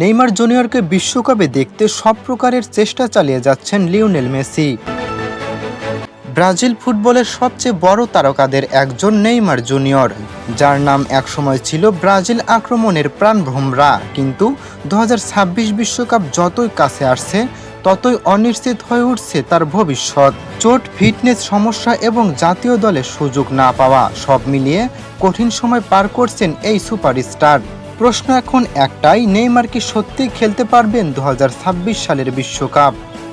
Neymar জুনিয়রকে বিশ্বকাপে দেখতে সব প্রকারের চেষ্টা চালিয়ে যাচ্ছেন লিওনেল মেসি। ব্রাজিল ফুটবলের সবচেয়ে বড় তারকাদের একজন নেইমার জুনিয়র, যার নাম একসময় ছিল ব্রাজিল আক্রমণের প্রাণভ্রমরা। কিন্তু 2026 বিশ্বকাপ যতই কাছে আসছে ততই অনিশ্চিত হয়ে উঠছে তার ভবিষ্যৎ। চোট, ফিটনেস সমস্যা এবং জাতীয় দলে সুযোগ না পাওয়া সব মিলিয়ে কঠিন সময় পার করছেন এই সুপারস্টার। প্রশ্ন এখন একটাই, নেইমার কি সত্যিই খেলতে পারবেন 2026 সালের বিশ্বকাপ?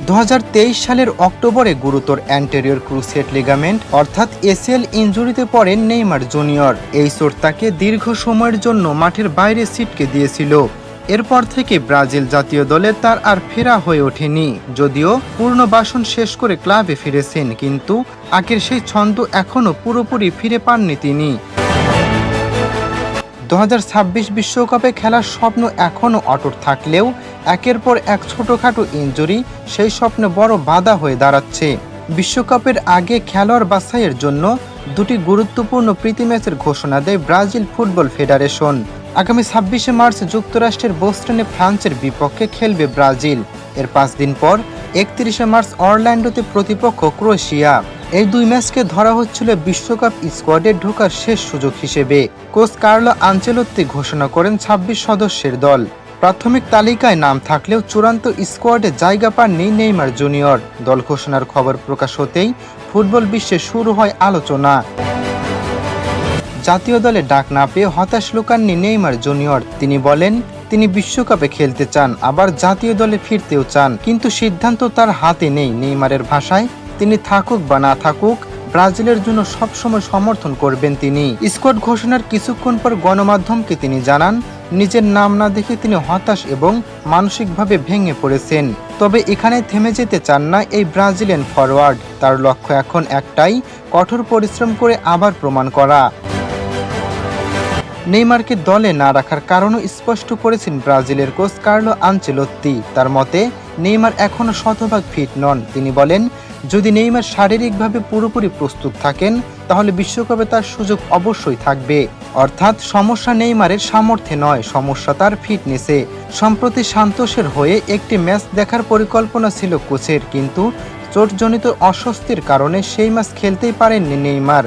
2023 সালের অক্টোবরে গুরুতর অ্যান্টেরিয়র ক্রুসেট লিগামেন্ট অর্থাৎ এসিএল ইনজুরিতে পড়েন নেইমার জুনিয়র। এই চোট তাকে দীর্ঘ সময়ের জন্য মাঠের বাইরে ছিটকে দিয়েছিল। এরপর থেকে ব্রাজিল জাতীয় দলে তার আর ফেরা হয়ে ওঠেনি। যদিও পূর্ণবাসন শেষ করে ক্লাবে ফিরেছেন, কিন্তু আগের সেই ছন্দ এখনও পুরোপুরি ফিরে পাননি তিনি। 2026 বিশ্বকাপে খেলার স্বপ্ন এখনও অটুট থাকলেও একের পর এক ছোটখাটো ইনজুরি সেই স্বপ্নে বড় বাধা হয়ে দাঁড়াচ্ছে। বিশ্বকাপের আগে খেলোয়াড় বাছাইয়ের জন্য দুটি গুরুত্বপূর্ণ প্রীতি ম্যাচের ঘোষণা দেয় ব্রাজিল ফুটবল ফেডারেশন। আগামী 26শে মার্চ যুক্তরাষ্ট্রের বোস্টনে ফ্রান্সের বিপক্ষে খেলবে ব্রাজিল। এর 5 দিন পর 31শে মার্চ অরল্যান্ডোতে প্রতিপক্ষ ক্রোয়েশিয়া। এই দুই ম্যাচকে ধরা হচ্ছিল বিশ্বকাপ স্কোয়াডে ঢোকার শেষ সুযোগ হিসেবে। কোচ কার্লো আনচেলোত্তি ঘোষণা করেন 26 সদস্যের দল। প্রাথমিক তালিকায় নাম থাকলেও চূড়ান্ত স্কোয়াডে জায়গা পাননি নেইমার জুনিয়র। দল ঘোষণার খবর প্রকাশ হতেই ফুটবল বিশ্বে শুরু হয় আলোচনা। জাতীয় দলে ডাক না পেয়ে হতাশ লুকাননি নেইমার জুনিয়র। তিনি বলেন, তিনি বিশ্বকাপে খেলতে চান, আবার জাতীয় দলে ফিরতেও চান, কিন্তু সিদ্ধান্ত তার হাতে নেই। নেইমারের ভাষায়, তিনি থাকুক বা না থাকুক, ব্রাজিলের জন্য সবসময় সমর্থন করবেন তিনি। স্কোয়াড ঘোষণার কিছুক্ষণ পর গণমাধ্যমকে তিনি জানান, নিজের নাম না দেখে তিনি হতাশ এবং মানসিকভাবে ভেঙে পড়েছেন। তবে এখানে থেমে যেতে চান না এই ব্রাজিলিয়ান ফরওয়ার্ড। তার লক্ষ্য এখন একটাই, কঠোর পরিশ্রম করে আবার প্রমাণ করা। নেইমারকে দলে না রাখার কারণও স্পষ্ট করেছেন ব্রাজিলের কোচ কার্লো আনচেলোত্তি। তার মতে, নেইমার এখনও শতভাগ ফিট নন। তিনি বলেন, যদি নেইমার শারীরিকভাবে পুরোপুরি প্রস্তুত থাকেন তাহলে বিশ্বকাপে তার সুযোগ অবশ্যই থাকবে। অর্থাৎ সমস্যা নেইমারের সামর্থ্যে নয়, সমস্যা তার ফিটনেসে। সম্প্রতি সান্তোসের হয়ে একটি ম্যাচ দেখার পরিকল্পনা ছিল কোচের, কিন্তু চোটজনিত অস্বস্তির কারণে সেই ম্যাচ খেলতেই পারেননি নেইমার।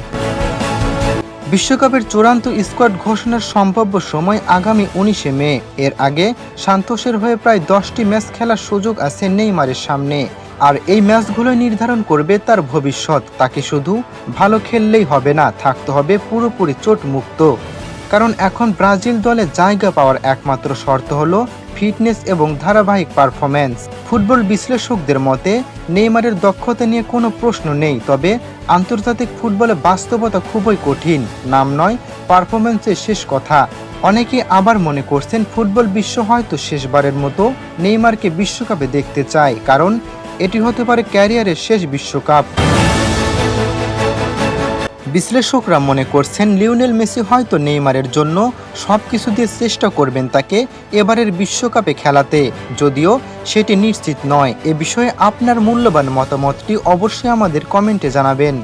বিশ্বকাপের চূড়ান্ত স্কোয়াড ঘোষণার সম্ভাব্য সময় আগামী 19শে মে। এর আগে সান্তোসের হয়ে প্রায় 10টি ম্যাচ খেলার সুযোগ আছে নেইমারের সামনে। আর এই ম্যাচগুলো নির্ধারণ করবে তার ভবিষ্যৎ। তাকে শুধু ভালো খেললেই হবে না, থাকতে হবে পুরোপুরি চোট মুক্ত। কারণ এখন ব্রাজিল দলে জায়গা পাওয়ার একমাত্র শর্ত হলো ফিটনেস এবং ধারাবাহিক পারফরম্যান্স। ফুটবল বিশ্লেষকদের মতে, নেইমারের দক্ষতা নিয়ে কোনো প্রশ্ন নেই, তবে আন্তর্জাতিক ফুটবলে বাস্তবতা খুবই কঠিন। নাম নয়, পারফরম্যান্সের শেষ কথা। অনেকে আবার মনে করছেন ফুটবল বিশ্ব হয়তো শেষবারের মতো নেইমারকে বিশ্বকাপে দেখতে চায়, কারণ এটি হতে পারে ক্যারিয়ারের শেষ বিশ্বকাপ। বিশ্লেষকরা মনে করছেন লিওনেল মেসি হয়তো নেইমারের জন্য সবকিছু দিয়ে চেষ্টা করবেন তাকে এবারের বিশ্বকাপে খেলাতে, যদিও সেটি নিশ্চিত নয়। এ বিষয়ে আপনার মূল্যবান মতামতটি অবশ্যই আমাদের কমেন্টে জানাবেন।